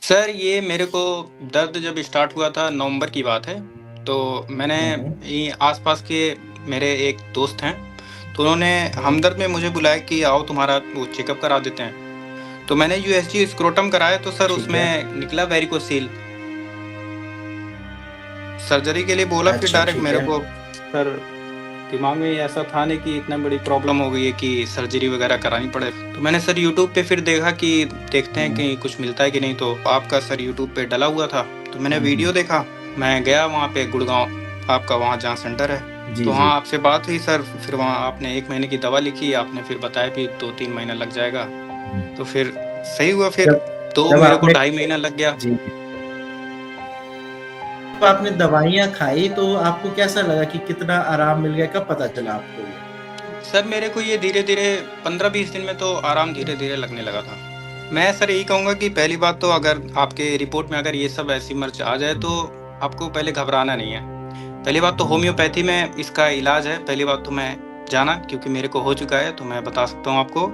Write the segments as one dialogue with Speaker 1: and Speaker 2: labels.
Speaker 1: Sir ये मेरे को दर्द जब स्टार्ट हुआ था नवंबर की बात है। तो मैंने
Speaker 2: हुँ, हुँ।
Speaker 1: ये आस-पास के मेरे एक दोस्त हैं, तो उन्होंने
Speaker 2: हुँ।
Speaker 1: हमदर्द में मुझे बुलाया कि आओ तुम्हारा वो चेकअप करा देते हैं। तो मैंने यूएसजी स्क्रोटम कराया तो सर
Speaker 2: ठीक है।
Speaker 1: उसमें निकला वेरिकोसील। सर्जरी के लिए बोला फिर
Speaker 2: अच्छा,
Speaker 1: डायरेक्ट
Speaker 2: ठीक
Speaker 1: मेरे
Speaker 2: है।
Speaker 1: को सर दिमाग में ऐसा था नहीं कि इतना बड़ी प्रॉब्लम हो गई है कि सर्जरी वगैरह करानी पड़े। तो मैंने सर यूट्यूब पे फिर देखा कि देखते हैं
Speaker 2: हुँ,
Speaker 1: कि कुछ मिलता है कि नहीं, तो आपका सर यूट्यूब पे डला हुआ था। तो मैंने
Speaker 2: हुँ,
Speaker 1: वीडियो
Speaker 2: हुँ।
Speaker 1: देखा, मैं गया वहाँ पे गुड़गाँव, आपका वहाँ जहाँ सेंटर है।
Speaker 2: जी,
Speaker 1: तो
Speaker 2: जी।
Speaker 1: वहाँ आपसे बात हुई सर, फिर वहाँ आपने 1 महीने की दवा लिखी, आपने फिर बताया कि 2-3 महीना लग जाएगा।
Speaker 2: हुँ।
Speaker 1: तो फिर सही हुआ, फिर
Speaker 2: जब
Speaker 1: 2
Speaker 2: जब
Speaker 1: मेरे को
Speaker 2: आपने
Speaker 1: 2.5 महीना लग गया।
Speaker 2: जी, जी। जब आपने दवाइयाँ खाई तो आपको कैसा लगा कि कितना आराम मिल गया? कब पता चला आपको ये?
Speaker 1: सर मेरे को ये धीरे-धीरे 15-20 दिन में तो आराम धीरे-धीरे लगने लगा था। मैं सर यही कहूँगा कि पहली बात तो अगर आपके रिपोर्ट में अगर ये सब ऐसी मर्ज़ आ जाए तो आपको पहले घबराना नहीं है। पहली बात तो होम्योपैथी में इसका इलाज है, पहली बात तो मैं जाना क्योंकि मेरे को हो चुका है तो मैं बता सकता हूँ आपको।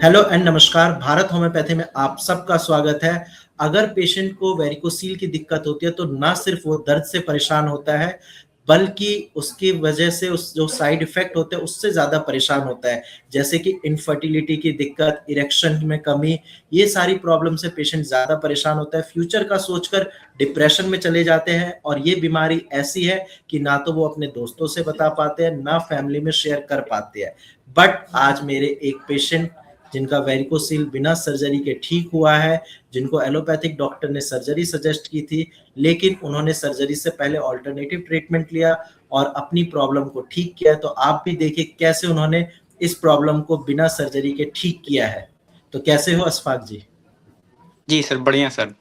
Speaker 2: हेलो एंड नमस्कार, भारत होम्योपैथी में आप सबका स्वागत है। अगर पेशेंट को वेरिकोसील की दिक्कत होती है, तो ना सिर्फ़ वो दर्द से परेशान होता है, बल्कि उसकी वजह से उस जो साइड इफ़ेक्ट होते हैं, उससे ज़्यादा परेशान होता है। जैसे कि इनफर्टिलिटी की दिक्कत, इरेक्शन में कमी, ये सारी प्रॉब्लम से पेशेंट ज़्यादा परेशान होता है। फ्यूचर का सोचकर डिप्रेशन में चले जाते हैं और ये बीमारी ऐसी है कि ना तो वो अपने दोस्तों से बता पाते हैं, ना फैमिली में शेयर कर पाते हैं। बट आज मेरे एक पेशेंट जिनका वेरिकोसील बिना सर्जरी के ठीक हुआ है, जिनको एलोपैथिक डॉक्टर ने सर्जरी सजेस्ट की थी, लेकिन उन्होंने सर्जरी से पहले अल्टरनेटिव ट्रीटमेंट लिया और अपनी प्रॉब्लम को ठीक किया। तो आप भी देखिए कैसे उन्होंने इस प्रॉब्लम को बिना सर्जरी के ठीक किया है। तो कैसे हो अशफाक जी?
Speaker 1: जी सर, बढ़िया सर।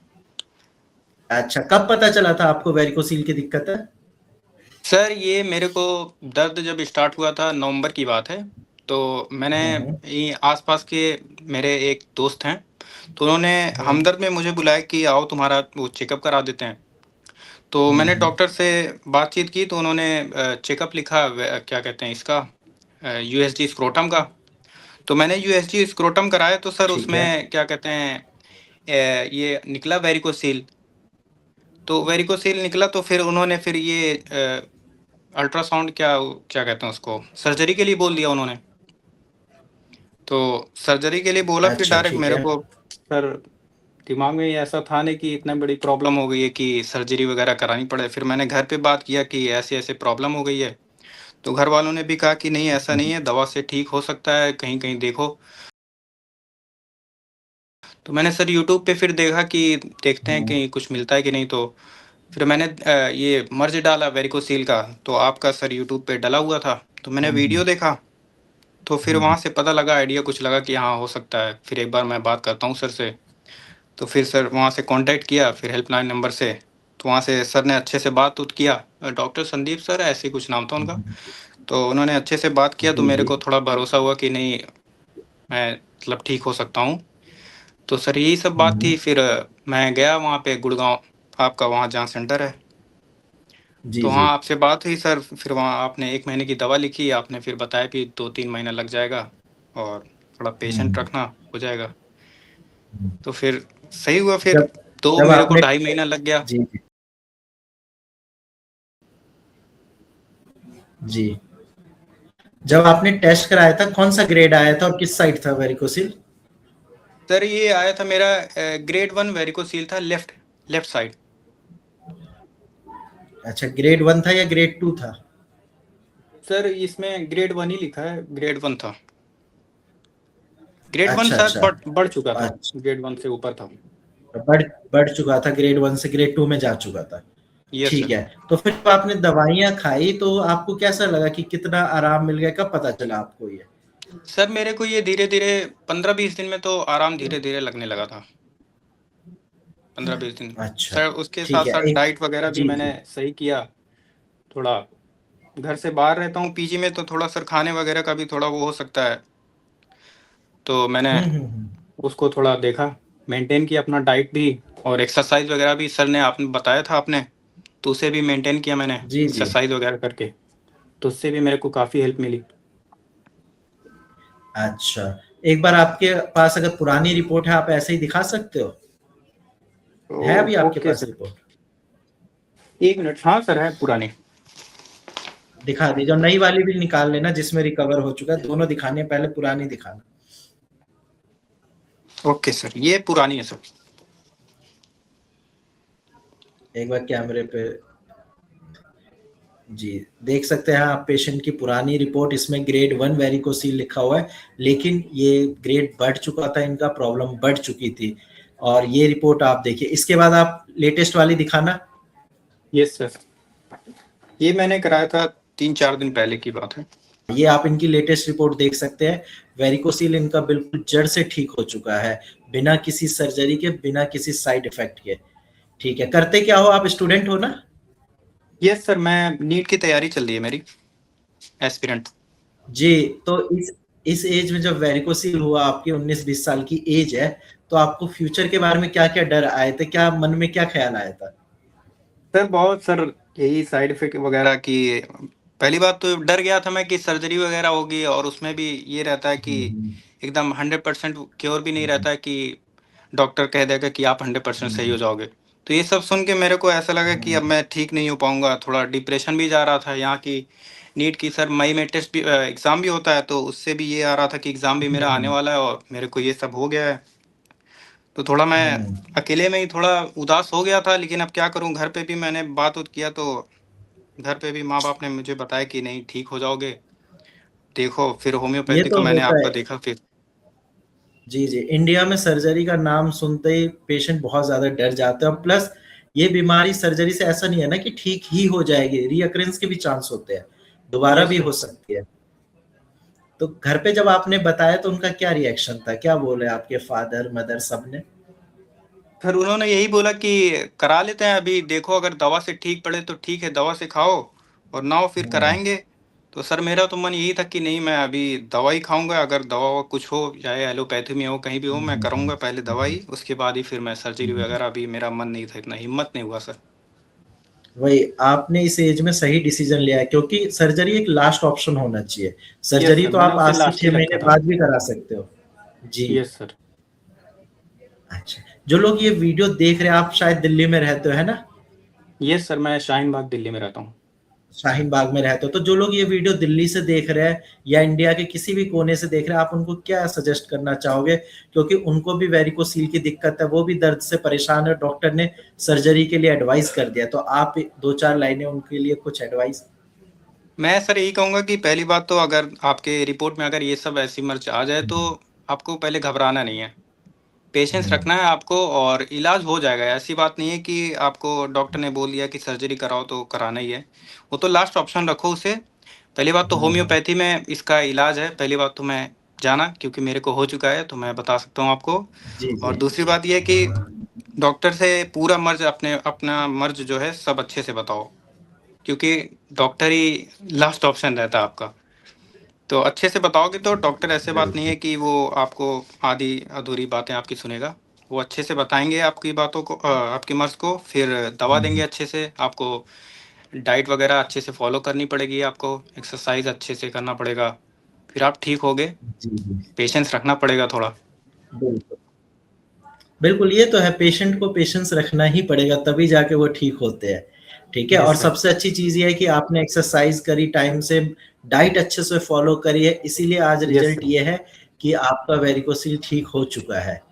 Speaker 2: अच्छा, कब पता चला था आपको वेरिकोसील की दिक्कत है?
Speaker 1: सर ये मेरे को दर्द जब स्टार्ट हुआ था नवंबर की बात है। तो मैंने
Speaker 2: हुँ, हुँ।
Speaker 1: ये आस-पास के मेरे एक दोस्त हैं, तो उन्होंने
Speaker 2: हुँ,
Speaker 1: हमदर्द में मुझे बुलाया कि आओ तुम्हारा वो चेकअप करा देते हैं। तो
Speaker 2: हुँ,
Speaker 1: मैंने
Speaker 2: हुँ।
Speaker 1: डॉक्टर से बातचीत की तो उन्होंने चेकअप लिखा क्या कहते हैं इसका, यूएसजी स्क्रोटम का। तो मैंने यूएसजी स्क्रोटम कराया तो सर
Speaker 2: ठीक है।
Speaker 1: उसमें क्या कहते हैं, ये निकला वेरिकोसील। तो वेरिकोसील निकला तो फिर उन्होंने फिर ये अल्ट्रासाउंड क्या क्या कहते हैं उसको, सर्जरी के लिए बोल दिया उन्होंने। तो सर्जरी के लिए बोला फिर
Speaker 2: अच्छा,
Speaker 1: डायरेक्ट
Speaker 2: ठीक
Speaker 1: मेरे
Speaker 2: है।
Speaker 1: को सर दिमाग में ऐसा था नहीं कि इतना बड़ी प्रॉब्लम हो गई है कि सर्जरी वगैरह करानी पड़े। फिर मैंने घर पे बात किया कि ऐसे-ऐसे प्रॉब्लम हो गई है। तो घर वालों ने भी कहा कि नहीं ऐसा
Speaker 2: हुँ,
Speaker 1: नहीं है, दवा से ठीक हो सकता है, कहीं-कहीं देखो। तो मैंने सर यूट्यूब पे फिर देखा कि देखते हैं
Speaker 2: हुँ,
Speaker 1: कि कुछ मिलता है कि नहीं, तो फिर मैंने ये मर्ज डाला वेरिकोसील का, तो आपका सर यूट्यूब पे डला हुआ था। तो मैंने
Speaker 2: हुँ,
Speaker 1: वीडियो
Speaker 2: हुँ,
Speaker 1: देखा, तो फिर
Speaker 2: हुँ,
Speaker 1: वहाँ से पता लगा, आइडिया कुछ लगा कि हाँ, हो सकता है। फिर एक बार मैं बात करता हूँ सर से। तो फिर सर वहाँ से कॉन्टैक्ट किया फिर हेल्पलाइन नंबर से। तो वहाँ से सर ने अच्छे से बात-वूत किया। डॉक्टर संदीप सर ऐसे ही कुछ नाम था उनका।
Speaker 2: हुँ।
Speaker 1: तो उन्होंने अच्छे से बात किया तो
Speaker 2: जी,
Speaker 1: मेरे
Speaker 2: जी।
Speaker 1: को थोड़ा भरोसा हुआ कि नहीं, मैं मतलब ठीक हो सकता हूँ। तो सर यही सब
Speaker 2: हुँ,
Speaker 1: बात
Speaker 2: हुँ।
Speaker 1: थी, फिर मैं गया वहाँ पे गुड़गाँव, आपका वहाँ जहाँ सेंटर है।
Speaker 2: जी,
Speaker 1: तो
Speaker 2: जी।
Speaker 1: वहाँ आपसे बात हुई सर, फिर वहाँ आपने 1 महीने की दवा लिखी, आपने फिर बताया कि 2-3 महीना लग जाएगा और थोड़ा
Speaker 2: हुँ,
Speaker 1: पेशेंस
Speaker 2: हुँ,
Speaker 1: रखना, हो जाएगा।
Speaker 2: हुँ।
Speaker 1: तो फिर सही हुआ, फिर
Speaker 2: जब
Speaker 1: 2
Speaker 2: जब
Speaker 1: मेरे को
Speaker 2: आपने
Speaker 1: 2.5 महीना लग गया।
Speaker 2: जी, जी, जी। जब आपने टेस्ट कराया था, कौन-सा ग्रेड आया था और किस साइड था वेरिकोसिल?
Speaker 1: सर ये आया था मेरा ग्रेड 1 वेरिकोसील था, लेफ्ट लेफ्ट साइड।
Speaker 2: अच्छा, ग्रेड 1 था या ग्रेड 2 था?
Speaker 1: सर इसमें ग्रेड 1 ही लिखा है, ग्रेड 1 था। ग्रेड 1
Speaker 2: अच्छा,
Speaker 1: शायद
Speaker 2: अच्छा।
Speaker 1: बढ़ चुका था,
Speaker 2: अच्छा,
Speaker 1: ग्रेड 1 से ऊपर था।
Speaker 2: बढ़ बढ़ चुका था, ग्रेड 1 से ग्रेड 2 में जा चुका था।
Speaker 1: यस
Speaker 2: ठीक
Speaker 1: सर।
Speaker 2: है, तो फिर जब आपने दवाइयाँ खाई तो आपको कैसा लगा कि कितना आराम मिल गया? कब पता चला आपको ये?
Speaker 1: सर मेरे को ये धीरे-धीरे 15-20 दिन में तो आराम धीरे-धीरे लगने लगा था। 15-20 दिन।
Speaker 2: अच्छा,
Speaker 1: सर उसके
Speaker 2: ठीक है।
Speaker 1: साथ-साथ
Speaker 2: एक
Speaker 1: डाइट वगैरह भी
Speaker 2: जी,
Speaker 1: मैंने
Speaker 2: जी।
Speaker 1: सही किया। थोड़ा घर से बाहर रहता हूँ पीजी में, तो थोड़ा सर खाने वगैरह का भी थोड़ा वो हो सकता है। तो मैंने
Speaker 2: हुँ, हुँ, हुँ।
Speaker 1: उसको थोड़ा देखा, मेंटेन किया अपना डाइट भी, और एक्सरसाइज़ वगैरह भी सर ने आपने बताया था आपने, तो उसे भी मेंटेन किया मैंने,
Speaker 2: जी, जी।
Speaker 1: एक्सरसाइज़ वगैरह करके। तो उससे भी मेरे को काफ़ी हेल्प मिली।
Speaker 2: अच्छा, एक बार आपके पास अगर पुरानी रिपोर्ट है, आप ऐसे ही दिखा सकते हो? है अभी आपके
Speaker 1: ओके
Speaker 2: पास
Speaker 1: सर,
Speaker 2: रिपोर्ट?
Speaker 1: 1 मिनट। हाँ सर, है पुरानी।
Speaker 2: दिखा दीजिए, और नई वाली भी निकाल लेना जिसमें रिकवर हो चुका है। दोनों दिखाने, पहले पुरानी दिखाना।
Speaker 1: ओके सर, ये पुरानी है सर।
Speaker 2: एक बार कैमरे पे जी देख सकते हैं आप पेशेंट की पुरानी रिपोर्ट। इसमें ग्रेड 1 वेरिकोसील लिखा हुआ है, लेकिन ये ग्रेड बढ़ चुका था, इनका प्रॉब्लम बढ़ चुकी थी। और ये रिपोर्ट आप देखिए। इसके बाद आप लेटेस्ट वाली दिखाना।
Speaker 1: यस सर, ये मैंने कराया था 3-4 दिन पहले की बात है।
Speaker 2: ये आप इनकी लेटेस्ट रिपोर्ट देख सकते हैं। वेरिकोसील इनका बिल्कुल जड़ से ठीक हो चुका है, बिना किसी सर्जरी के, बिना किसी साइड इफेक्ट के। ठीक है, करते क्या हो आप? स्टूडेंट हो ना?
Speaker 1: यस सर, मैं नीट की तैयारी चल रही है मेरी, एस्पिरेंट।
Speaker 2: जी। तो इस एज में जब वेरिकोसील हुआ, आपकी 19-20 साल की एज है, तो आपको फ्यूचर के बारे में क्या-क्या डर आए थे? क्या मन में क्या ख्याल आया था?
Speaker 1: सर बहुत सर, यही साइड इफेक्ट वगैरह की। पहली बात तो डर गया था मैं कि सर्जरी वगैरह होगी, और उसमें भी ये रहता है कि
Speaker 2: हुँ, हुँ।
Speaker 1: एकदम 100% क्योर भी नहीं
Speaker 2: हुँ, हुँ।
Speaker 1: रहता है कि डॉक्टर कह देगा कि आप 100%
Speaker 2: हुँ,
Speaker 1: सही हो
Speaker 2: हुँ।
Speaker 1: जाओगे। तो ये सब सुन के मेरे को ऐसा लगा कि अब
Speaker 2: हुँ,
Speaker 1: मैं ठीक नहीं हो पाऊँगा, थोड़ा डिप्रेशन भी जा रहा था। यहाँ की नीट की सर मई में टेस्ट भी एग्ज़ाम भी होता है, तो उससे भी ये आ रहा था कि एग्ज़ाम भी मेरा आने
Speaker 2: हुँ,
Speaker 1: वाला है और मेरे को ये सब हो गया है। तो थोड़ा मैं
Speaker 2: हुँ।
Speaker 1: अकेले में ही थोड़ा उदास हो गया था, लेकिन अब क्या करूँ, घर पे भी मैंने बात-वूत किया, तो घर पे भी माँ-बाप ने मुझे बताया कि नहीं, ठीक हो जाओगे। देखो, फिर
Speaker 2: ये
Speaker 1: होम्योपैथी का
Speaker 2: तो
Speaker 1: मैंने
Speaker 2: होता
Speaker 1: आपका
Speaker 2: है।
Speaker 1: देखा फिर।
Speaker 2: जी, जी। इंडिया में सर्जरी का नाम सुनते ही पेशेंट बहुत ज़्यादा डर जाते हैं, और प्लस ये बीमारी सर्जरी से ऐसा नहीं है ना कि ठीक ही हो जाएगी, रीअकरेंस के भी चांस होते हैं, दोबारा
Speaker 1: यस
Speaker 2: भी
Speaker 1: सर।
Speaker 2: हो सकती है। तो घर पे जब आपने बताया तो उनका क्या रिएक्शन था? क्या बोले आपके फादर, मदर सबने?
Speaker 1: फिर उन्होंने यही बोला कि करा लेते हैं अभी, देखो अगर दवा से ठीक पड़े तो ठीक है, दवा से खाओ, और ना हो फिर
Speaker 2: हुँ,
Speaker 1: कराएँगे। तो सर मेरा तो मन यही था कि नहीं, मैं अभी दवा ही खाऊँगा, अगर दवा-ववा कुछ हो, चाहे एलोपैथी में हो, कहीं भी हो,
Speaker 2: हुँ,
Speaker 1: मैं
Speaker 2: हुँ, हुँ।
Speaker 1: करूँगा पहले
Speaker 2: हुँ,
Speaker 1: दवा
Speaker 2: हुँ।
Speaker 1: ही, उसके बाद ही फिर मैं
Speaker 2: हुँ,
Speaker 1: सर्जरी
Speaker 2: हुँ।
Speaker 1: वगैरह। अभी मेरा मन नहीं था, इतना हिम्मत नहीं हुआ सर।
Speaker 2: वही, आपने इस एज में सही डिसीजन लिया है, क्योंकि सर्जरी एक लास्ट ऑप्शन होना चाहिए।
Speaker 1: यस
Speaker 2: सर्जरी
Speaker 1: सर,
Speaker 2: तो
Speaker 1: मैंने
Speaker 2: आप
Speaker 1: उसे
Speaker 2: आज से
Speaker 1: लास्ट ही
Speaker 2: 6
Speaker 1: रखा
Speaker 2: महीने
Speaker 1: था।
Speaker 2: बाद भी करा सकते हो। जी।
Speaker 1: Yes sir.
Speaker 2: अच्छा, जो लोग ये वीडियो देख रहे हैं, आप शायद दिल्ली में रहते हो, है ना?
Speaker 1: यस सर, मैं शाहीन बाग दिल्ली में रहता हूँ।
Speaker 2: शाहीन बाग में रहते हो, तो जो लोग ये वीडियो दिल्ली से देख रहे हैं या इंडिया के किसी भी कोने से देख रहे हैं, आप उनको क्या सजेस्ट करना चाहोगे? क्योंकि उनको भी वेरिकोसील की दिक्कत है, वो भी दर्द से परेशान है, डॉक्टर ने सर्जरी के लिए एडवाइस कर दिया, तो आप 2-4 लाइनें उनके लिए कुछ एडवाइस?
Speaker 1: मैं सर यही कहूँगा कि पहली बात तो, अगर आपके रिपोर्ट में अगर ये सब ऐसी मर्च आ जाए, तो
Speaker 2: हुँ,
Speaker 1: आपको पहले घबराना नहीं है। पेशेंस
Speaker 2: हुँ,
Speaker 1: रखना है आपको, और इलाज हो जाएगा। ऐसी बात नहीं है कि आपको डॉक्टर ने बोल दिया कि सर्जरी कराओ तो कराना ही है। वो तो लास्ट ऑप्शन रखो उसे। पहली बात तो
Speaker 2: हुँ, हुँ।
Speaker 1: होम्योपैथी में इसका इलाज है। पहली बात तो मैं जाना, क्योंकि मेरे को हो चुका है, तो मैं बता सकता हूँ आपको।
Speaker 2: जी,
Speaker 1: और
Speaker 2: जी।
Speaker 1: दूसरी बात ये है कि डॉक्टर से पूरा मर्ज़, अपना मर्ज़ जो है सब अच्छे से बताओ, क्योंकि डॉक्टर ही लास्ट ऑप्शन रहता है आपका। तो अच्छे से बताओगे तो डॉक्टर, ऐसे बात नहीं
Speaker 2: बिल्कुल।
Speaker 1: है कि वो आपको आधी-अधूरी बातें आपकी सुनेगा। वो अच्छे से बताएँगे आपकी बातों को, आपकी मर्ज़ को, फिर दवा
Speaker 2: हुँ,
Speaker 1: देंगे
Speaker 2: हुँ।
Speaker 1: अच्छे से। आपको डाइट वग़ैरह अच्छे से फ़ॉलो करनी पड़ेगी आपको, एक्सरसाइज़ अच्छे से करना पड़ेगा, फिर आप ठीक होगे।
Speaker 2: जी, जी।
Speaker 1: पेशेंस रखना पड़ेगा थोड़ा।
Speaker 2: बिल्कुल। बिल्कुल, ये तो है, पेशेंट को पेशेंस रखना ही पड़ेगा, तभी जाके वो ठीक होते हैं, ठीक है? और
Speaker 1: यस सर।
Speaker 2: सबसे अच्छी चीज़ ये है कि आपने एक्सरसाइज़ करी, टाइम से डाइट अच्छे से फ़ॉलो करी है, इसीलिए आज
Speaker 1: यस
Speaker 2: रिज़ल्ट
Speaker 1: सर।
Speaker 2: ये है कि आपका वेरिकोसिल ठीक हो चुका है।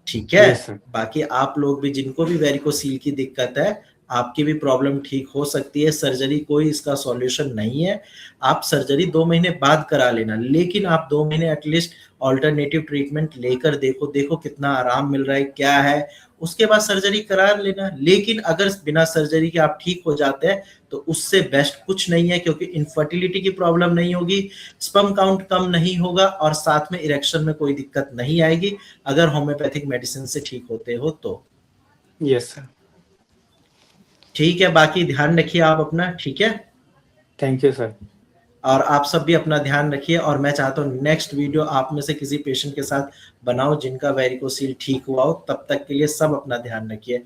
Speaker 2: ठीक है?
Speaker 1: Yes sir.
Speaker 2: बाकी आप लोग भी, जिनको भी वेरिकोसील की दिक्कत है, आपकी भी प्रॉब्लम ठीक हो सकती है, सर्जरी कोई इसका सॉल्यूशन नहीं है। आप सर्जरी 2 महीने बाद करा लेना, लेकिन आप 2 महीने एटलीस्ट अल्टरनेटिव ट्रीटमेंट लेकर देखो, देखो कितना आराम मिल रहा है, क्या है, उसके बाद सर्जरी करा लेना। लेकिन अगर बिना सर्जरी के आप ठीक हो जाते हैं, तो उससे बेस्ट कुछ नहीं है, क्योंकि इनफर्टिलिटी की प्रॉब्लम नहीं होगी, स्पर्म काउंट कम नहीं होगा, और साथ में इरेक्शन में कोई दिक्कत नहीं आएगी, अगर होम्योपैथिक मेडिसिन से ठीक होते हो तो।
Speaker 1: Yes sir.
Speaker 2: ठीक है, बाकी ध्यान रखिए आप अपना, ठीक है?
Speaker 1: Thank you sir.
Speaker 2: और आप सब भी अपना ध्यान रखिए, और मैं चाहता हूँ नेक्स्ट वीडियो आप में से किसी पेशेंट के साथ बनाऊँ जिनका वेरिकोसील ठीक हुआ हो। तब तक के लिए सब अपना ध्यान रखिए।